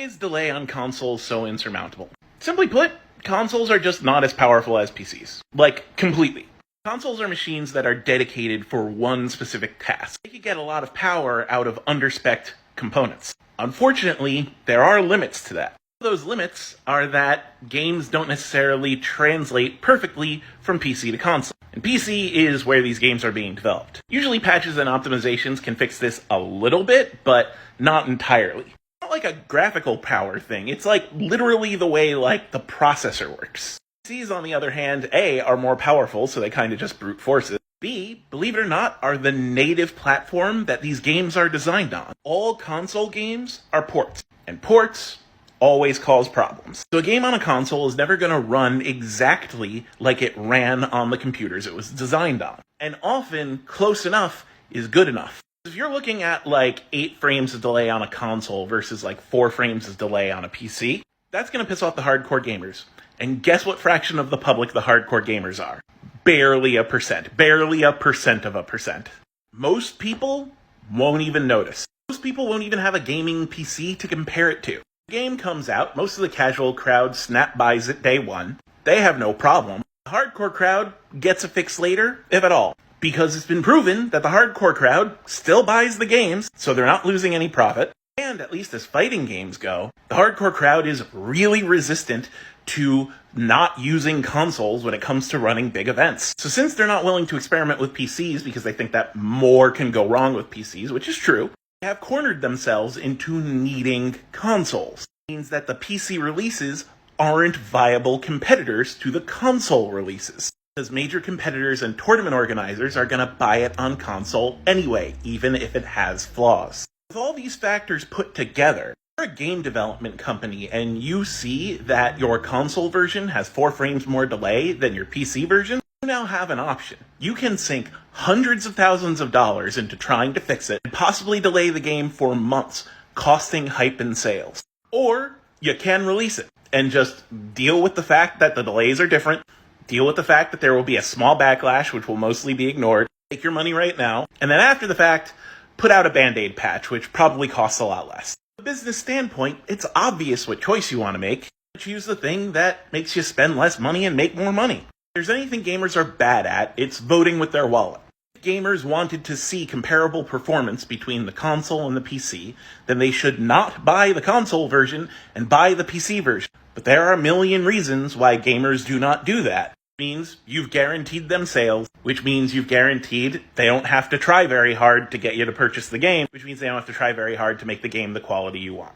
is delay on consoles so insurmountable? Simply put, consoles are just not as powerful as PCs. Like, completely. Consoles are machines that are dedicated for one specific task. They can get a lot of power out of underspec'd components. Unfortunately, there are limits to that. Those limits are that games don't necessarily translate perfectly from PC to console. And PC is where these games are being developed. Usually patches and optimizations can fix this a little bit, but not entirely. It's not like a graphical power thing, it's like literally the way the processor works. PCs, on the other hand, A, are more powerful, so they kind of just brute force it. B, believe it or not, are the native platform that these games are designed on. All console games are ports, and ports always cause problems. So a game on a console is never going to run exactly like it ran on the computers it was designed on. And often, close enough is good enough. If you're looking at 8 frames of delay on a console versus 4 frames of delay on a PC, that's going to piss off the hardcore gamers. And guess what fraction of the public the hardcore gamers are? Barely a percent. Barely a percent of a percent. Most people won't even notice. Most people won't even have a gaming PC to compare it to. The game comes out, most of the casual crowd snap buys it day one. They have no problem. The hardcore crowd gets a fix later, if at all. Because it's been proven that the hardcore crowd still buys the games, so they're not losing any profit. And at least as fighting games go, the hardcore crowd is really resistant to not using consoles when it comes to running big events. So since they're not willing to experiment with PCs because they think that more can go wrong with PCs, which is true, they have cornered themselves into needing consoles. It means that the PC releases aren't viable competitors to the console releases. Because major competitors and tournament organizers are going to buy it on console anyway, even if it has flaws. With all these factors put together, if you're a game development company and you see that your console version has 4 frames more delay than your PC version, you now have an option. You can sink hundreds of thousands of dollars into trying to fix it and possibly delay the game for months, costing hype and sales. Or you can release it and just deal with the fact that the delays are different, deal with the fact that there will be a small backlash which will mostly be ignored, take your money right now, and then after the fact, put out a Band-Aid patch, which probably costs a lot less. From a business standpoint, it's obvious what choice you want to make. Choose the thing that makes you spend less money and make more money. If there's anything gamers are bad at, it's voting with their wallet. If gamers wanted to see comparable performance between the console and the PC, then they should not buy the console version and buy the PC version. But there are a million reasons why gamers do not do that. Means you've guaranteed them sales, which means you've guaranteed they don't have to try very hard to get you to purchase the game, which means they don't have to try very hard to make the game the quality you want.